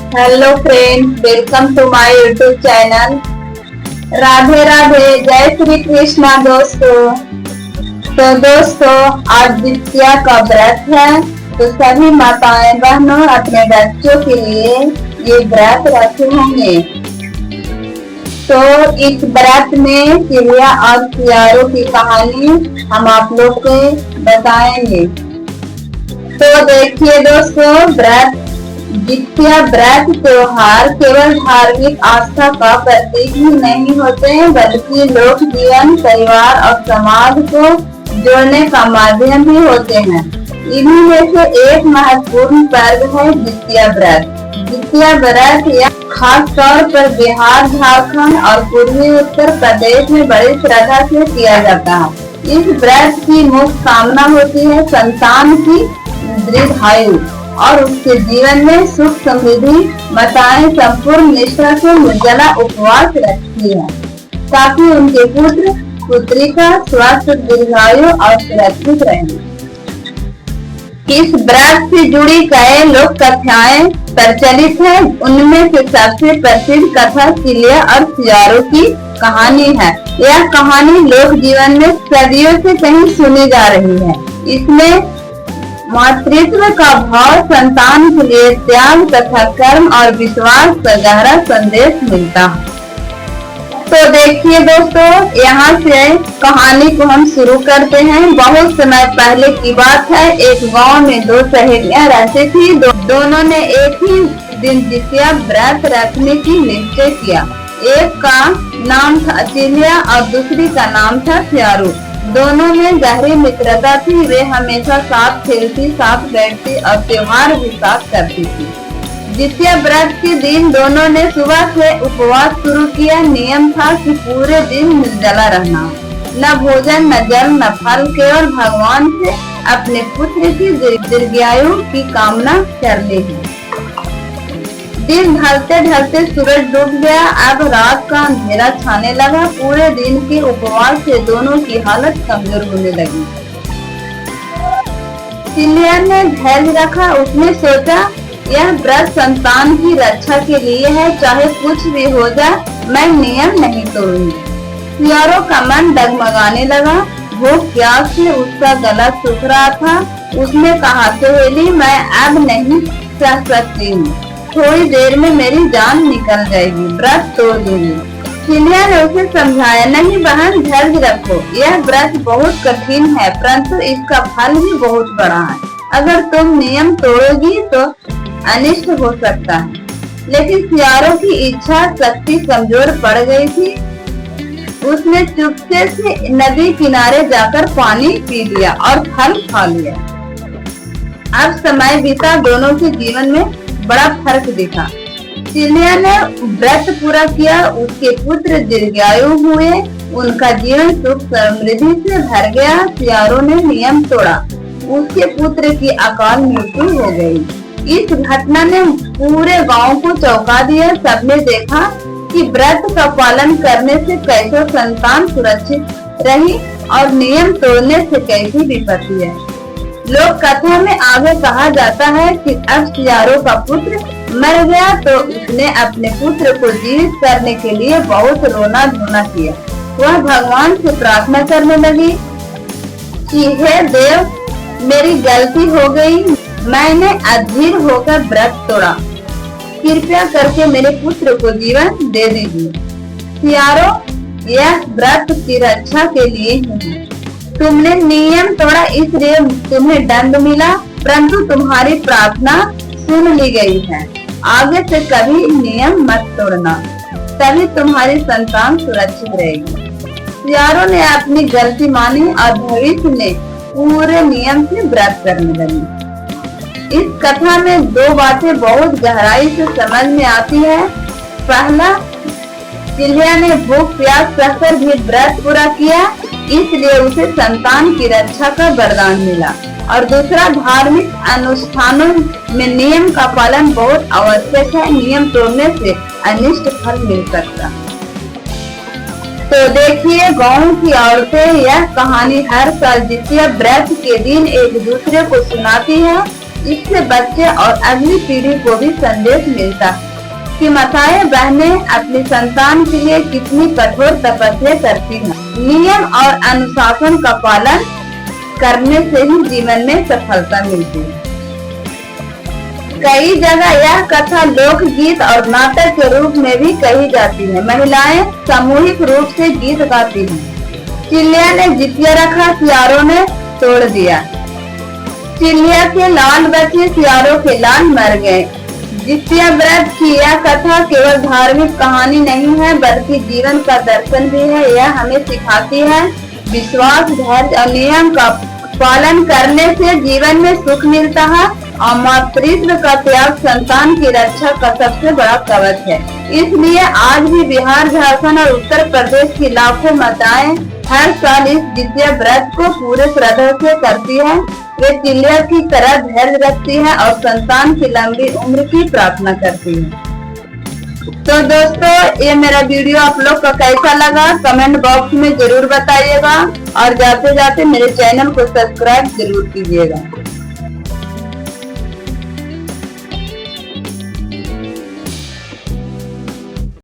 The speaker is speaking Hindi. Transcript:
Hello friends, welcome to my YouTube channel. Radhe Radhe, जय श्री कृष्णा दोस्तों। तो दोस्तों, आज द्वितीया का व्रत है, तो सभी माताएं बहनों अपने बच्चों के लिए ये व्रत रखे होंगे। तो इस व्रत में चिड़िया और सियारों की कहानी हम आप लोग को बताएंगे। तो देखिए दोस्तों, द्वितीया व्रत त्योहार केवल धार्मिक आस्था का प्रतीक ही नहीं होते हैं, बल्कि लोक जीवन, परिवार और समाज को जोड़ने का माध्यम भी होते हैं। इन्हीं में से एक महत्वपूर्ण पर्व है द्वितीया व्रत। द्वितीया व्रत या खास तौर पर बिहार, झारखंड और पूर्वी उत्तर प्रदेश में बड़ी श्रद्धा से किया जाता है। इस व्रत की मुख्य कामना होती है संतान की दीर्घायु और उसके जीवन में सुख समृद्धि। माताएं संपूर्ण निष्ठा से निर्जला उपवास रखती है ताकि उनके पुत्र पुत्री का स्वास्थ्य, दीर्घायु और सुरक्षित रहे। इस व्रत से जुड़ी कई लोक कथाएं प्रचलित है। उनमें से सबसे प्रसिद्ध कथा चिड़िया और सियारों की कहानी है। यह कहानी लोक जीवन में सदियों से कहीं सुनी जा रही है। इसमें मातृत्व का भाव, संतान के लिए त्याग तथा कर्म और विश्वास का गहरा संदेश मिलता है। तो देखिए दोस्तों, यहाँ से कहानी को हम शुरू करते हैं। बहुत समय पहले की बात है। एक गांव में दो सहेलियां रहती थी। दोनों ने एक ही दिन द्वितीया व्रत रखने की निश्चय किया। एक का नाम था चिड़िया और दूसरी का नाम था सियारू। दोनों में गहरी मित्रता थी। वे हमेशा साथ खेलती, साथ बैठती और त्योहार भी साथ करती थी। द्वितीया व्रत के दिन दोनों ने सुबह से उपवास शुरू किया। नियम था कि पूरे दिन निर्जला रहना, न भोजन, न जल, न फल, केवल भगवान से अपने पुत्र की दीर्घायु की कामना करनी है। दिन ढलते ढलते सूरज डूब गया। अब रात का अंधेरा छाने लगा। पूरे दिन के उपवास से दोनों की हालत कमजोर होने लगी। चिड़िया ने धैर्य रखा। उसने सोचा, यह व्रत संतान की रक्षा के लिए है, चाहे कुछ भी हो जाए, मैं नियम नहीं तोड़ूंगी। सियारों का मन डगमगाने लगा। भूख प्यास से उसका गला सूख रहा था। उसने कहा, सहेली, मैं अब नहीं सह सकती हूँ। थोड़ी देर में मेरी जान निकल जाएगी, व्रत तोड़ दूंगी। चिड़िया ने उसे समझाया, नहीं बहन, धैर्य रखो। यह व्रत बहुत कठिन है, परंतु इसका फल भी बहुत बड़ा है। अगर तुम नियम तोड़ोगी तो अनिष्ट हो सकता है। लेकिन सियारों की इच्छा शक्ति कमजोर पड़ गई थी। उसने चुपके से नदी किनारे जाकर पानी पी लिया और फल खा लिया। अब समय बीता। दोनों के जीवन में बड़ा फर्क दिखा। चिड़िया ने व्रत पूरा किया, उसके पुत्र दीर्घायु हुए, उनका जीवन सुख समृद्धि से भर गया। सियारों ने नियम तोड़ा, उसके पुत्र की अकाल मृत्यु हो गई। इस घटना ने पूरे गांव को चौंका दिया। सबने देखा कि व्रत का पालन करने से कैसे संतान सुरक्षित रही और नियम तोड़ने से कैसी विपत्ति है। लोक कथा में आगे कहा जाता है कि अब सियारों का पुत्र मर गया तो उसने अपने पुत्र को जीवित करने के लिए बहुत रोना धोना किया। वह भगवान से प्रार्थना करने लगी कि हे देव, मेरी गलती हो गई, मैंने अधीर होकर व्रत तोड़ा, कृपया करके मेरे पुत्र को जीवन दे दीजिए। सियारों, यह व्रत की रक्षा के लिए ही है। तुमने नियम तोड़ा, इसलिए तुम्हें दंड मिला, परंतु तुम्हारी प्रार्थना सुन ली गई है। आगे से कभी नियम मत तोड़ना, तभी तुम्हारी संतान सुरक्षित रहेगी। सियारों ने अपनी गलती मानी और भविष्य में पूरे नियम से व्रत करने लगी। इस कथा में दो बातें बहुत गहराई से समझ में आती है। पहला, चिड़िया ने भूख प्यास सहकर भी व्रत पूरा किया, इसलिए उसे संतान की रक्षा का वरदान मिला। और दूसरा, धार्मिक अनुष्ठानों में नियम का पालन बहुत आवश्यक है। नियम तोड़ने से अनिष्ट फल मिल सकता है। तो देखिए, गांव की औरतें यह कहानी हर साल द्वितीया व्रत के दिन एक दूसरे को सुनाती है। इससे बच्चे और अगली पीढ़ी को भी संदेश मिलता है कि माताएं बहनें अपनी संतान के लिए कितनी कठोर तपस्या करती हैं। नियम और अनुशासन का पालन करने से ही जीवन में सफलता मिलती है। कई जगह यह कथा लोकगीत और नाटक के रूप में भी कही जाती है। महिलाएं सामूहिक रूप से गीत गाती हैं। चिल्लिया ने जितिया रखा, सियारों ने तोड़ दिया। चिल्लिया के लाल बचे, सियारों के लाल मर गए। जितिया व्रत की यह कथा केवल धार्मिक कहानी नहीं है, बल्कि जीवन का दर्शन भी है। यह हमें सिखाती है विश्वास, धैर्य और नियम का पालन करने से जीवन में सुख मिलता है और मातृत्व का त्याग संतान की रक्षा का सबसे बड़ा कवच है। इसलिए आज भी बिहार, झारखंड और उत्तर प्रदेश की लाखों माताएं हर साल इस जितिया व्रत को पूरे श्रद्धा से करती है। वे चिल्लिया की तरह धैर्य रखती है और संतान की लंबी उम्र की प्रार्थना करती है। तो दोस्तों, ये मेरा वीडियो आप लोग का कैसा लगा कमेंट बॉक्स में जरूर बताइएगा और जाते जाते मेरे चैनल को सब्सक्राइब जरूर कीजिएगा।